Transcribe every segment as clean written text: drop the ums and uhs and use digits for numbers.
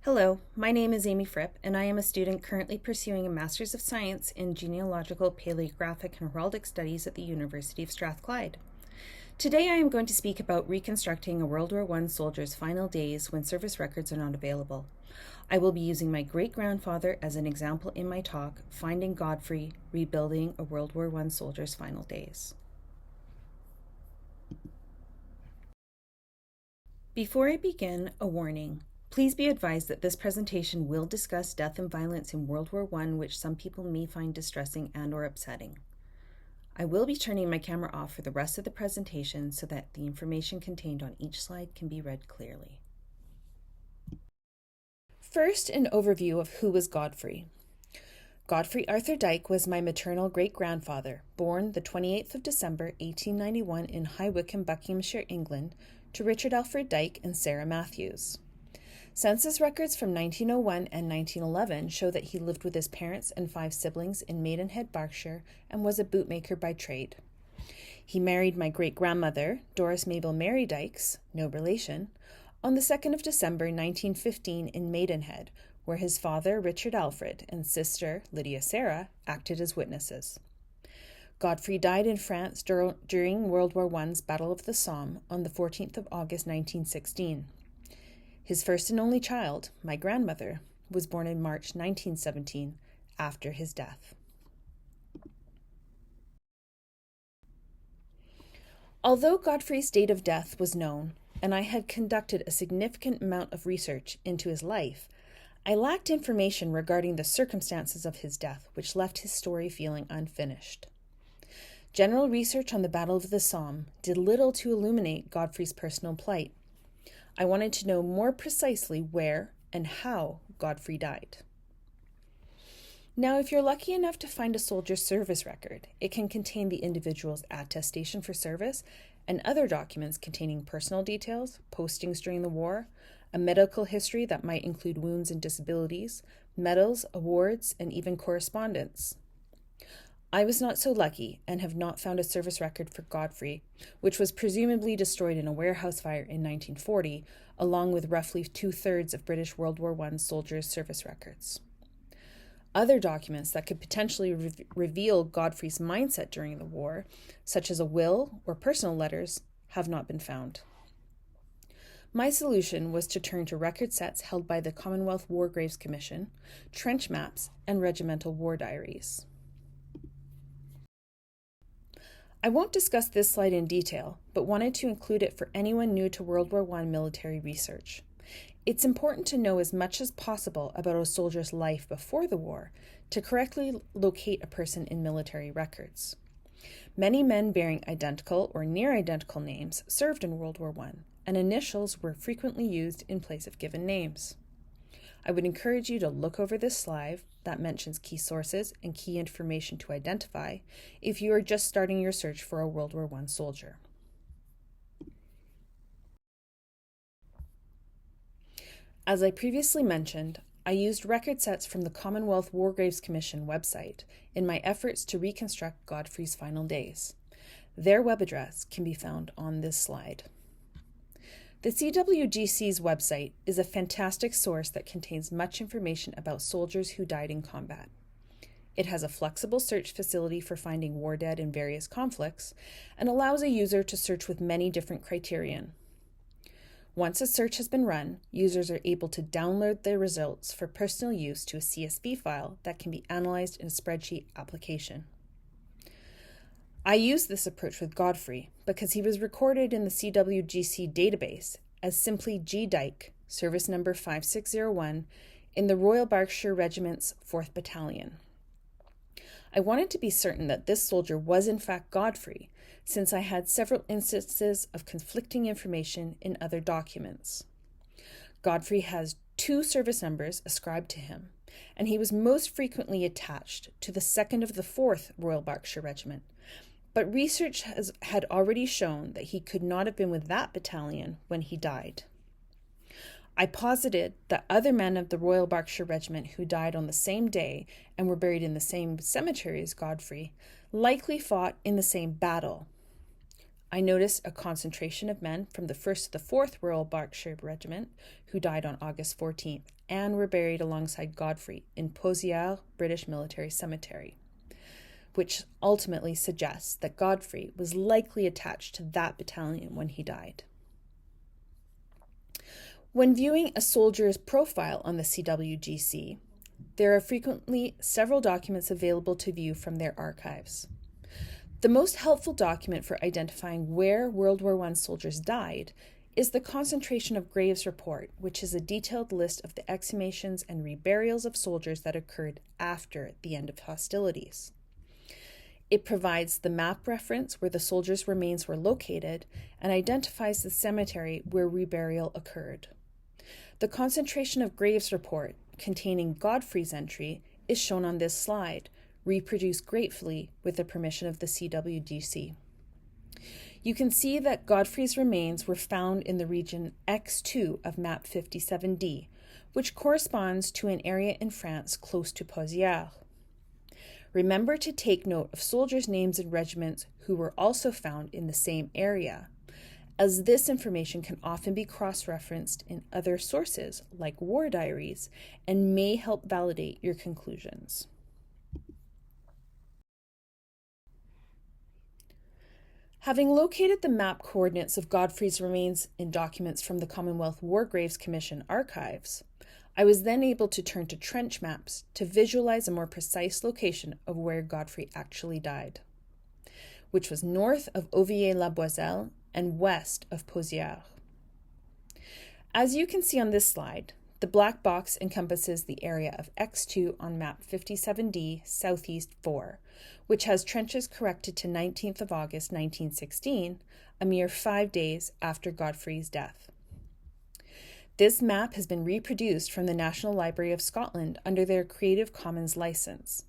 Hello, my name is Amy Fripp, and I am a student currently pursuing a Master's of Science in Genealogical, Paleographic, and Heraldic Studies at the University of Strathclyde. Today I am going to speak about reconstructing a World War I soldier's final days when service records are not available. I will be using my great-grandfather as an example in my talk, Finding Godfrey, Rebuilding a World War I Soldier's Final Days. Before I begin, a warning. Please be advised that this presentation will discuss death and violence in World War I, which some people may find distressing and or upsetting. I will be turning my camera off for the rest of the presentation so that the information contained on each slide can be read clearly. First, an overview of who was Godfrey. Godfrey Arthur Dyke was my maternal great-grandfather, born the 28th of December 1891 in High Wycombe, Buckinghamshire, England, to Richard Alfred Dyke and Sarah Matthews. Census records from 1901 and 1911 show that he lived with his parents and 5 siblings in Maidenhead, Berkshire, and was a bootmaker by trade. He married my great-grandmother, Doris Mabel Mary Dykes, no relation, on the 2nd of December 1915 in Maidenhead, where his father, Richard Alfred, and sister, Lydia Sarah, acted as witnesses. Godfrey died in France during World War I's Battle of the Somme on the 14th of August 1916. His first and only child, my grandmother, was born in March 1917, after his death. Although Godfrey's date of death was known, and I had conducted a significant amount of research into his life, I lacked information regarding the circumstances of his death, which left his story feeling unfinished. General research on the Battle of the Somme did little to illuminate Godfrey's personal plight. I wanted to know more precisely where and how Godfrey died. Now, if you're lucky enough to find a soldier's service record, it can contain the individual's attestation for service and other documents containing personal details, postings during the war, a medical history that might include wounds and disabilities, medals, awards, and even correspondence. I was not so lucky and have not found a service record for Godfrey, which was presumably destroyed in a warehouse fire in 1940, along with roughly 2/3 of British World War I soldiers' service records. Other documents that could potentially reveal Godfrey's mindset during the war, such as a will or personal letters, have not been found. My solution was to turn to record sets held by the Commonwealth War Graves Commission, trench maps, and regimental war diaries. I won't discuss this slide in detail, but wanted to include it for anyone new to World War I military research. It's important to know as much as possible about a soldier's life before the war to correctly locate a person in military records. Many men bearing identical or near-identical names served in World War I, and initials were frequently used in place of given names. I would encourage you to look over this slide that mentions key sources and key information to identify if you are just starting your search for a World War I soldier. As I previously mentioned, I used record sets from the Commonwealth War Graves Commission website in my efforts to reconstruct Godfrey's final days. Their web address can be found on this slide. The CWGC's website is a fantastic source that contains much information about soldiers who died in combat. It has a flexible search facility for finding war dead in various conflicts and allows a user to search with many different criterion. Once a search has been run, users are able to download their results for personal use to a CSV file that can be analyzed in a spreadsheet application. I used this approach with Godfrey because he was recorded in the CWGC database as simply G. Dyke, service number 5601, in the Royal Berkshire Regiment's 4th Battalion. I wanted to be certain that this soldier was in fact Godfrey, since I had several instances of conflicting information in other documents. Godfrey has 2 service numbers ascribed to him, and he was most frequently attached to the 2nd of the 4th Royal Berkshire Regiment, but research had already shown that he could not have been with that battalion when he died. I posited that other men of the Royal Berkshire Regiment who died on the same day and were buried in the same cemetery as Godfrey likely fought in the same battle. I noticed a concentration of men from the 1st to the 4th Royal Berkshire Regiment who died on August 14th and were buried alongside Godfrey in Pozières British Military Cemetery, which ultimately suggests that Godfrey was likely attached to that battalion when he died. When viewing a soldier's profile on the CWGC, there are frequently several documents available to view from their archives. The most helpful document for identifying where World War I soldiers died is the Concentration of Graves Report, which is a detailed list of the exhumations and reburials of soldiers that occurred after the end of hostilities. It provides the map reference where the soldiers' remains were located and identifies the cemetery where reburial occurred. The Concentration of Graves Report, containing Godfrey's entry, is shown on this slide, reproduced gratefully with the permission of the CWGC. You can see that Godfrey's remains were found in the region X2 of map 57D, which corresponds to an area in France close to Pozières. Remember to take note of soldiers' names and regiments who were also found in the same area, as this information can often be cross-referenced in other sources like war diaries and may help validate your conclusions. Having located the map coordinates of Godfrey's remains in documents from the Commonwealth War Graves Commission archives, I was then able to turn to trench maps to visualize a more precise location of where Godfrey actually died, which was north of Ovier-la-Boiselle and west of Pozières. As you can see on this slide, the black box encompasses the area of X2 on map 57D Southeast 4, which has trenches corrected to 19th of August 1916, a mere 5 days after Godfrey's death. This map has been reproduced from the National Library of Scotland under their Creative Commons license.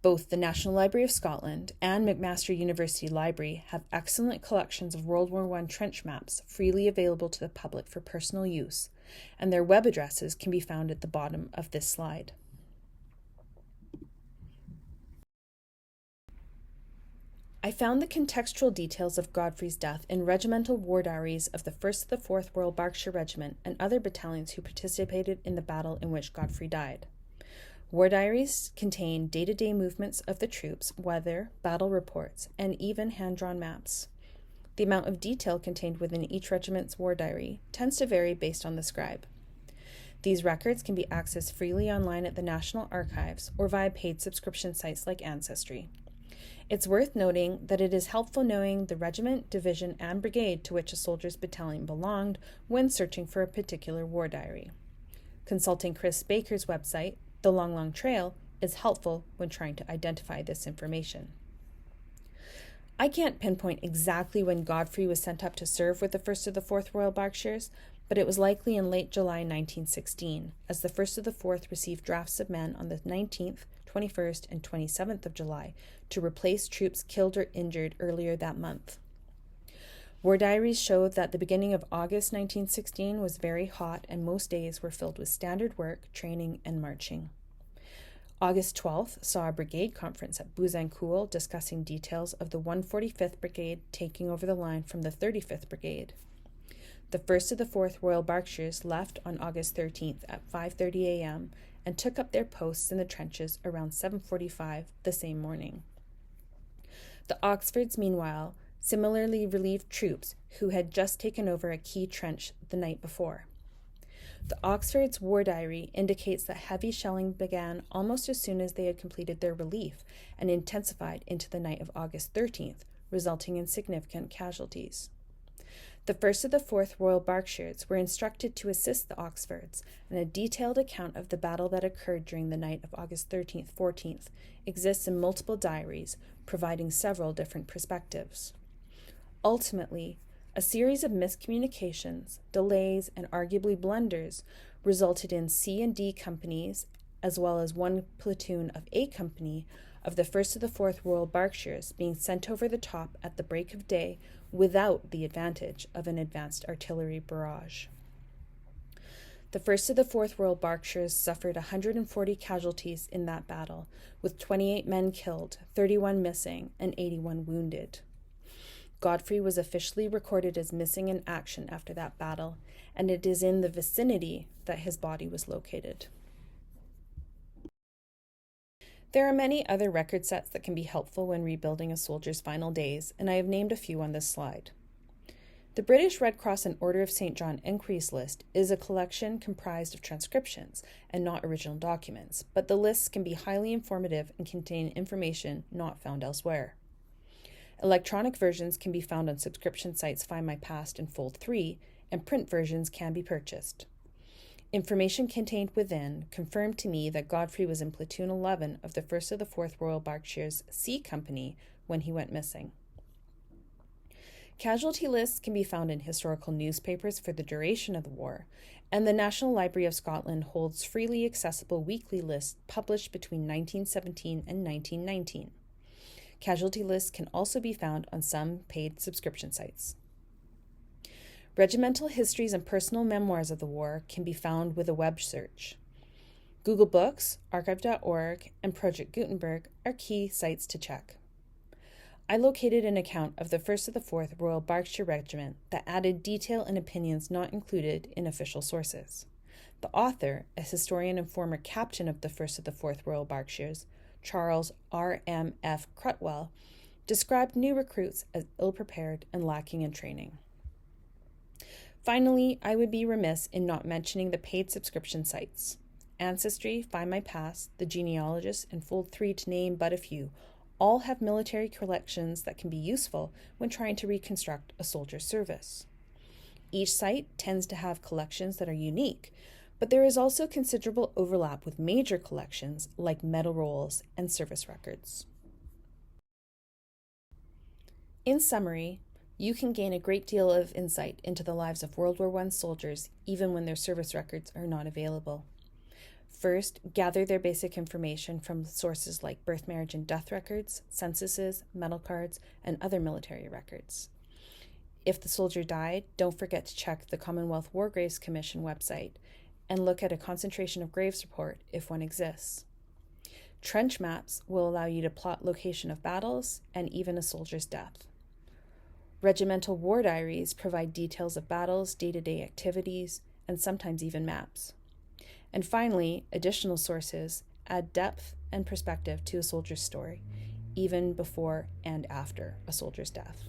Both the National Library of Scotland and McMaster University Library have excellent collections of World War I trench maps freely available to the public for personal use, and their web addresses can be found at the bottom of this slide. I found the contextual details of Godfrey's death in regimental war diaries of the 1st to the 4th Royal Berkshire Regiment and other battalions who participated in the battle in which Godfrey died. War diaries contain day-to-day movements of the troops, weather, battle reports, and even hand-drawn maps. The amount of detail contained within each regiment's war diary tends to vary based on the scribe. These records can be accessed freely online at the National Archives or via paid subscription sites like Ancestry. It's worth noting that it is helpful knowing the regiment, division, and brigade to which a soldier's battalion belonged when searching for a particular war diary. Consulting Chris Baker's website, The Long Long Trail, is helpful when trying to identify this information. I can't pinpoint exactly when Godfrey was sent up to serve with the 1st of the 4th Royal Berkshires, but it was likely in late July 1916, as the 1st of the 4th received drafts of men on the 19th, 21st, and 27th of July to replace troops killed or injured earlier that month. War diaries show that the beginning of August 1916 was very hot and most days were filled with standard work, training, and marching. August 12th saw a brigade conference at Bouzaincourt discussing details of the 145th Brigade taking over the line from the 35th Brigade. The 1st of the 4th Royal Berkshires left on August 13th at 5:30 a.m. and took up their posts in the trenches around 7:45 the same morning. The Oxfords, meanwhile, similarly relieved troops who had just taken over a key trench the night before. The Oxfords' war diary indicates that heavy shelling began almost as soon as they had completed their relief and intensified into the night of August 13th, resulting in significant casualties. The 1st of the 4th Royal Berkshires were instructed to assist the Oxfords, and a detailed account of the battle that occurred during the night of August 13th-14th exists in multiple diaries, providing several different perspectives. Ultimately, a series of miscommunications, delays, and arguably blunders resulted in C and D companies, as well as one platoon of A Company of the 1st of the 4th Royal Berkshires being sent over the top at the break of day without the advantage of an advanced artillery barrage. The 1st of the 4th Royal Berkshires suffered 140 casualties in that battle, with 28 men killed, 31 missing, and 81 wounded. Godfrey was officially recorded as missing in action after that battle, and it is in the vicinity that his body was located. There are many other record sets that can be helpful when rebuilding a soldier's final days, and I have named a few on this slide. The British Red Cross and Order of St. John Increase List is a collection comprised of transcriptions and not original documents, but the lists can be highly informative and contain information not found elsewhere. Electronic versions can be found on subscription sites Find My Past and Fold 3, and print versions can be purchased. Information contained within confirmed to me that Godfrey was in Platoon 11 of the 1st of the 4th Royal Berkshires C Company when he went missing. Casualty lists can be found in historical newspapers for the duration of the war, and the National Library of Scotland holds freely accessible weekly lists published between 1917 and 1919. Casualty lists can also be found on some paid subscription sites. Regimental histories and personal memoirs of the war can be found with a web search. Google Books, Archive.org, and Project Gutenberg are key sites to check. I located an account of the 1st of the 4th Royal Berkshire Regiment that added detail and opinions not included in official sources. The author, a historian and former captain of the 1st of the 4th Royal Berkshires, Charles R.M.F. Crutwell, described new recruits as ill-prepared and lacking in training. Finally, I would be remiss in not mentioning the paid subscription sites. Ancestry, Find My Past, The Genealogist, and Fold 3, to name but a few, all have military collections that can be useful when trying to reconstruct a soldier's service. Each site tends to have collections that are unique, but there is also considerable overlap with major collections like medal rolls and service records. In summary, you can gain a great deal of insight into the lives of World War I soldiers even when their service records are not available. First, gather their basic information from sources like birth, marriage, and death records, censuses, medal cards, and other military records. If the soldier died, don't forget to check the Commonwealth War Graves Commission website and look at a concentration of graves report if one exists. Trench maps will allow you to plot location of battles and even a soldier's death. Regimental war diaries provide details of battles, day-to-day activities, and sometimes even maps. And finally, additional sources add depth and perspective to a soldier's story, even before and after a soldier's death.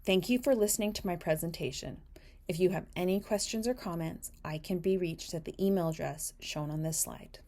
Thank you for listening to my presentation. If you have any questions or comments, I can be reached at the email address shown on this slide.